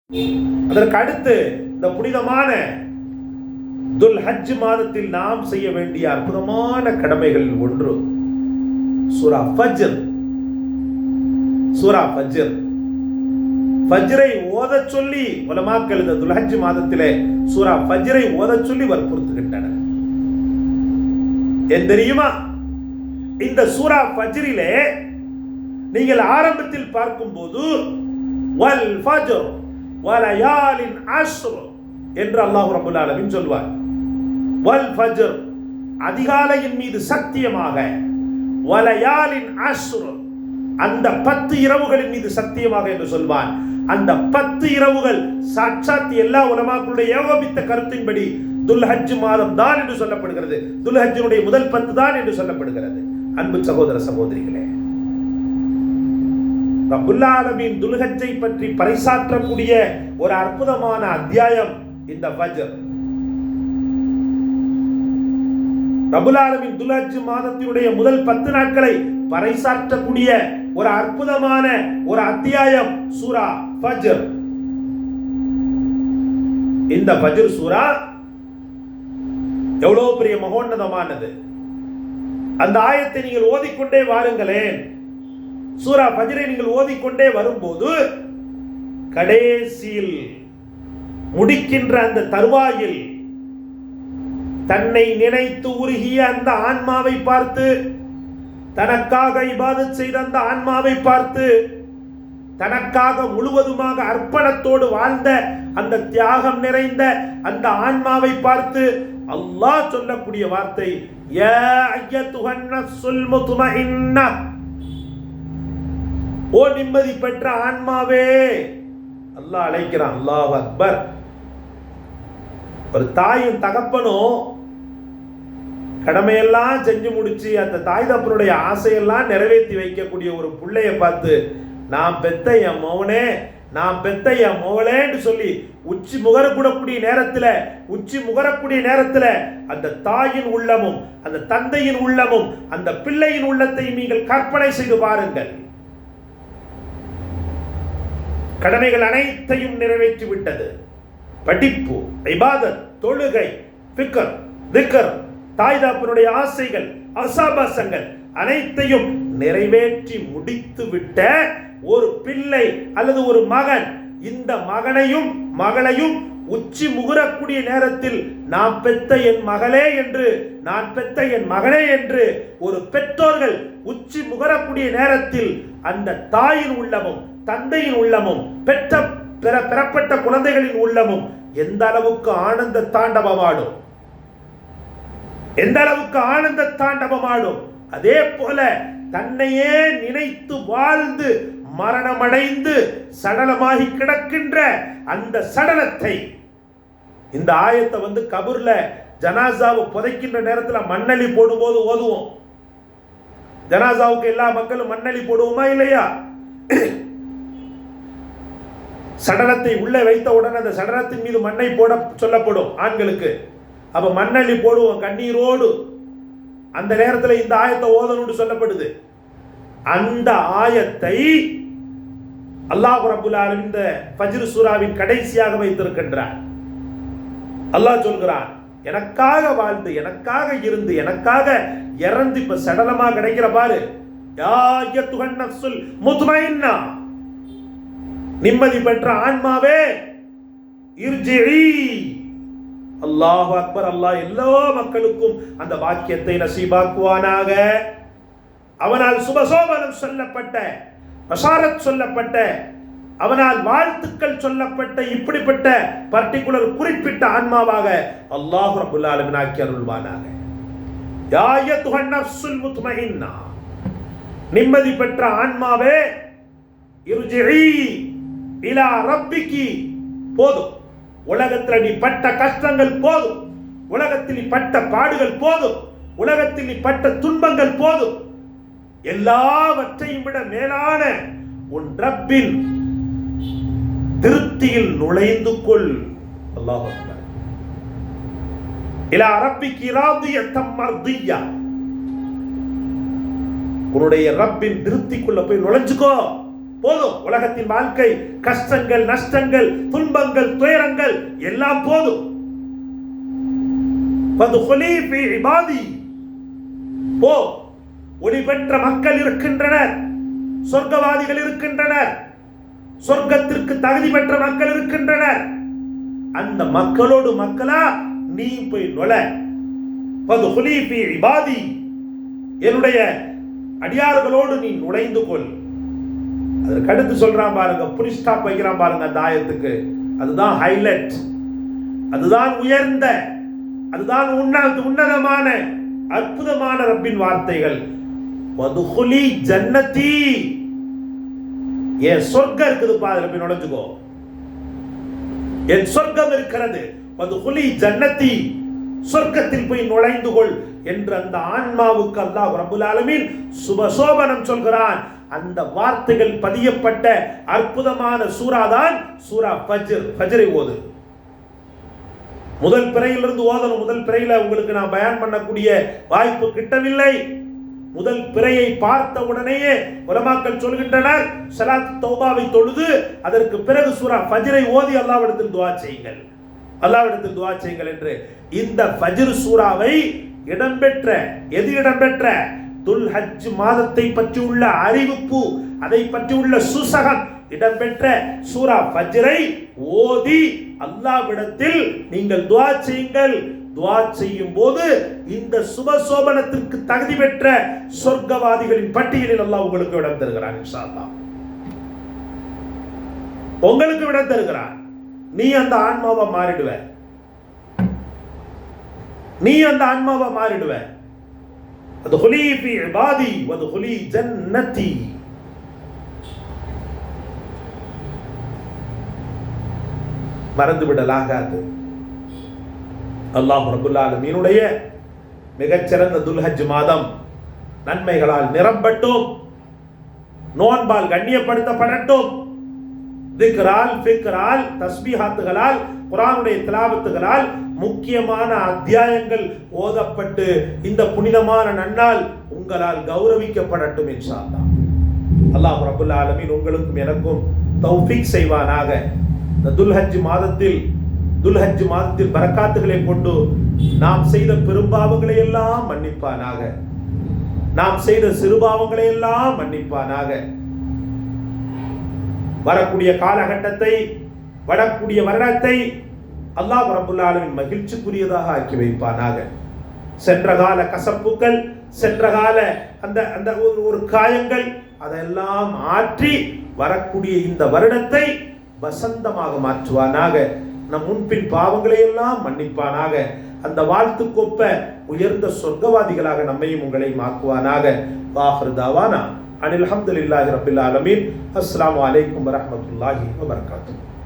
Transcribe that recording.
அதற்கு அடுத்து இந்த புனிதமான துல் ஹஜ் மாதத்தில் நாம் செய்ய வேண்டிய அற்புதமான கடமைகள் ஒன்று சூரா ஃபஜ்ர். சூரா ஃபஜ்ர், ஃபஜ்ரை ஓதச் சொல்லி உலமாக்கள் இந்த துல் ஹஜ் மாதத்திலே சூரா ஃபஜ்ரை ஓதச் சொல்லி வற்புறுத்துகின்றனர். ஏன் தெரியுமா? இந்த சூரா ஃபஜ்ரிலே நீங்கள் ஆரம்பத்தில் பார்க்கும்போது வல் ஃபஜ்ர் வலயாலின் அஷ்ர் என்று அல்லாஹ் ரப்பல் ஆலமீன் சொல்வார். வல் ஃபஜ்ர் அதிகாலையின் மீது சத்தியமாக, வலயாலின் அஷ்ர் அந்த 10 இரவுகளின் மீது சத்தியமாக என்று சொல்வான். அந்த 10 இரவுகள் சாட்சாத் எல்லா உலமாக்களுடைய ஏகோபித்த கருத்தின்படி துல் ஹஜ் மாதம் தான் என்று சொல்லப்படுகிறது. துல் ஹஜ்ஜினுடைய முதல் 10 தான் என்று சொல்லப்படுகிறது. அன்பு சகோதர சகோதரிகளே, ரப்புல் ஆலமீன் துல் ஹஜ்ஜை பற்றி பறைசாற்றக்கூடிய ஒரு அற்புதமான அத்தியாயம் இந்த ஃபஜ்ர். ரப்புல் ஆலமீன் துல் ஹஜ் மாதத்தினுடைய முதல் 10 நாட்களை பறைசாற்றக்கூடிய ஒரு அற்புதமான ஒரு அத்தியாயம் சூரா ஃபஜ்ர். இந்த ஃபஜ்ர் சூரா எவ்வளவு பெரிய மகோன்னதமானது. அந்த ஆயத்தை நீங்கள் ஓதிக்கொண்டே வாருங்களேன். சூரா ஃபஜ்ரை நீங்கள் ஓதிக்கொண்டே வரும்போது கடைசியில் முடிக்கின்ற அந்த தருவாயில் தன்னை நினைத்து உருகிய அந்த ஆன்மாவை பார்த்து, தனக்காக இபாதத் செய்த அந்த ஆன்மாவை பார்த்து, தனக்காக முழுவதுமாக அர்ப்பணத்தோடு வாழ்ந்த அந்த தியாகம் நிறைந்த அந்த ஆன்மாவை பார்த்து அல்லாஹ் சொல்லக்கூடிய வார்த்தை யா அய்யத்துஹன் நஃப்ஸுல் முத்மஇன்னா, ஓ நிம்மதி பெற்ற ஆன்மாவே. அல்லாஹ் அழைக்கிறான். அல்லாஹ் அக்பர். ஒரு தாயும் தகப்பனும் கடமையெல்லாம் செஞ்சு முடிச்சு அந்த தாய் தப்பனுடைய ஆசையெல்லாம் நிறைவேற்றி வைக்கக்கூடிய ஒரு பிள்ளைய பார்த்து நான் பெத்த என் மோவனே, நான் பெத்த என் மோவலேன்னு சொல்லி உச்சி முகரக்கூடிய நேரத்தில் அந்த தாயின் உள்ளமும் அந்த தந்தையின் உள்ளமும் அந்த பிள்ளையின் உள்ளத்தை நீங்கள் கற்பனை செய்து பாருங்கள். கடமைகள் அனைத்தையும் நிறைவேற்றி விட்டது. படிப்பு, இபாதத், தொழுகை, ஃபிக்ர், திக்ர், தாய் தகப்பனுடைய ஆசைகள், ஆசாபாசங்கள் அனைத்தையும் நிறைவேற்றி முடித்து விட்ட ஒரு பிள்ளை அல்லது ஒரு மகன், இந்த மகனையும் மகளையும் உச்சி முகரக்கூடிய நேரத்தில் நான் பெத்த என் மகளே என்று, நான் பெத்த என் மகனே என்று ஒரு பெற்றோர்கள் உச்சி முகரக்கூடிய நேரத்தில் அந்த தாயின் உள்ளமும் தந்தையின் உள்ளமும் பெறப்பட்ட குழந்தைகளின் உள்ளமும் எந்த அளவுக்கு ஆனந்த தாண்டவமாடும், எந்த அளவுக்கு ஆனந்த தாண்டவமாடும். அதே போல தன்னையே நினைத்து வாழ்ந்து மரணமடைந்து சடலமாகி கிடக்கின்ற அந்த சடலத்தை, இந்த ஆயத்தை கபூர்ல ஜனாசாவை புதைக்கின்ற நேரத்தில் மண்ணலி போடும்போது ஓதுவோம். ஜனாசாவுக்கு எல்லா மக்களும் மண்ணலி போடுவோமா இல்லையா? சடலத்தை உள்ளே வைத்த உடனே அந்த சடலத்தின் மீது மண்ணை போட சொல்லப்படும் ஆண்களுக்கு. அப்ப மண்ணள்ளி போடுவோம் கண்ணீரோடு. அந்த நேரத்தில் இந்த ஆயத்தை ஓதணும்னு சொல்லப்படுது. அந்த ஆயத்தை அல்லாஹ் ரப்புல் ஆலமீன் இந்த ஃபஜ்ர் சூராவின் கடைசியாக வைத்திருக்கின்றார். அல்லாஹ் சொல்கிறான், எனக்காக வாழ்ந்து எனக்காக இருந்து எனக்காக இறந்து இப்ப சடலமா கிடைக்கிற பாரு, யா அய்யத்துஹன் நஃப்ஸுல் முத்மஇன்னா, நிம்மதி பெற்ற ஆன்மாவே, இர்ஜிஇ. அல்லாஹ் அக்பர். அல்லாஹ் எல்லா மக்களுக்கும் அந்த வாக்கியத்தை நசீபாக்குவானாக. அவனால் சுபசோபனம் சொல்லப்பட்ட, பஷாரத் சொல்லப்பட்ட, அவனால் வாழ்த்துக்கள் சொல்லப்பட்ட இப்படிப்பட்ட பர்டிகுலர் குறிப்பிட்ட ஆன்மாவாக அல்லாஹ் ரப்புல் ஆலமீன் ஆக்கி அருள்வானாக. யா அய்யத்துஹன் நஃப்ஸுல் முத்மஇன்னா, நிம்மதி பெற்ற ஆன்மாவே, இர்ஜிஇ இலா ரப்பிகி. போதும், உலகத்தில் நீ பட்ட கஷ்டங்கள் போதும், உலகத்தில் நீ பட்ட பாடுகள் போதும், உலகத்தில் நீ பட்ட துன்பங்கள் போதும். எல்லாவற்றையும் விட மேலான உன் ரப்பின் திருப்தியில் நுழைந்து கொள். அல்லாஹ் அக்பர். இலா ரப்பிகி ராதியத்தம் மர்தியா, உன்னுடைய ரப்பின் திருப்திக்குள்ள போய் நுழைஞ்சுக்கோ. போதும். உலகத்தின் வாழ்க்கை கஷ்டங்கள், நஷ்டங்கள், துன்பங்கள், துயரங்கள் எல்லாம் போதும். போ, ஒளி பெற்ற மக்கள் இருக்கின்றனர், சொர்க்கவாதிகள் இருக்கின்றனர், சொர்க்கத்திற்கு தகுதி பெற்ற மக்கள் இருக்கின்றனர். அந்த மக்களோடு மக்களா நீ போய் நுழை. என்னுடைய அடியார்களோடு நீ நுழைந்து கொள். அதற்கு அடுத்து சொல்றான் பாருங்க, புல் ஸ்டாப் வைக்கிறான் பாருங்க அந்த ஆயத்துக்கு. அதுதான் ஹைலைட், அதுதான் உயர்ந்த, அதுதான் உன்னதமான அற்புதமான ரப்பின் வார்த்தைகள். வதுகுலி ஜன்னதி, என் சொர்க்கம் இருக்குது பாரு, போய் நுழைஞ்சுக்கோ. என் சொர்க்கம் இருக்கிறது. வதுகுலி ஜன்னதி, சொர்க்கத்தில் போய் நுழைந்து கொள் என்று அந்த ஆன்மாவுக்கு அல்லாஹ் ரப்பல் ஆலமீன் சுபசோபனம் சொல்கிறான். அந்த வார்த்தைகள் பதியப்பட்ட அற்புதமான சூரா தான் சூரா ஃபஜ்ர். ஃபஜ்ரை ஓது. முதல் பிறையிலிருந்து ஓதணும். முதல் பிறையில உங்களுக்கு நான் பயான் பண்ணக்கூடிய வாய்ப்பு கிட்டவில்லை. முதல் பிறையை பார்த்த உடனேயே உலமாக்கள் சொல்கின்றனர், ஸலாத் தௌபாவை தொழுது அதற்கு பிறகு சூரா ஃபஜ்ரை ஓதி அல்லாஹ்விடத்தில் துஆ செய்யுங்கள், அல்லாஹ்விடத்தில் துஆ செய்யுங்கள் என்று. இந்த ஃபஜ்ர் சூராவை இடம்பெற்ற துல்ஹஜ் மாதத்தை பற்றி உள்ள அறிவிப்பு, அதை பற்றி உள்ள சுசகம் இடம்பெற்ற சூரா ஃபஜ்ரை ஓதி அல்லாஹ்விடத்தில் நீங்கள் துஆ செய்யுங்கள். துஆ செய்யும் போது இந்த சுபசோபனத்திற்கு தகுதி பெற்ற சொர்க்கவாதிகளின் பட்டியலில் அல்லாஹ் உங்களுக்கு இடம் தருகிறான். இன்ஷா அல்லாஹ் உங்களுக்கு இடம் தருகிறான். நீ அந்த ஆன்மாவா மாறிடுவ, நீ அந்த ஆன்மாவா மாறிடுவ. அதுகுலி ஃபி இபாதி வதுகுலி ஜன்னதி. மறந்துவிடலாகாது. அல்லாஹ் ரப்பல் ஆலமீனுடைய மிகச்சிறந்த துல்ஹஜ் மாதம் நன்மைகளால் நிரம்பட்டும், நோன்பால் கண்ணியப்படுத்தப்படட்டும், திக்ரால், ஃபிக்ரால், தஸ்பீஹாத்துகளால், குர்ஆனுடைய திலாவத்துகளால் முக்கியமான அத்தியாயங்கள் ஓதப்பட்டு இந்த புனிதமான நன்னாள் உங்களால் கௌரவிக்கப்படட்டும் இன்ஷா அல்லாஹ். அல்லாஹ் ரப்பல் ஆலமீன் உங்களுக்கும் எனக்கும் தௌஃபீக் செய்வானாக. இந்த துல்ஹஜ் மாதத்தில் பரக்காத்துகளை கொண்டு நாம் செய்த பெரும்பாவங்களை எல்லாம் மன்னிப்பானாக, நாம் செய்த சிறுபாவங்களை எல்லாம் மன்னிப்பானாக. வரக்கூடிய காலகட்டத்தை, வரக்கூடிய வருடத்தை அல்லாஹ் ரப்பல் ஆலமீன் மகிழ்ச்சிக்குரியதாக ஆக்கி வைப்பானாக. சென்ற கால கசப்புகள், சென்ற கால அந்த ஒரு காயங்கள் அதெல்லாம் ஆற்றி வரக்கூடிய இந்த வருடத்தை வசந்தமாக மாற்றுவானாக. நம் முன்பின் பாவங்களை எல்லாம் மன்னிப்பானாக. அந்த வாழ்த்துக்கொப்ப உயர்ந்த சொர்க்கவாதிகளாக நம்மையும் உங்களையும் ஆக்குவானாக. வாஹிரு தாவானா அனில் ஹம்துலில்லாஹி ரப்பில் ஆலமீன். அஸ்ஸலாமு அலைக்கும் வரஹ்மத்துல்லாஹி வபரகாத்துஹு.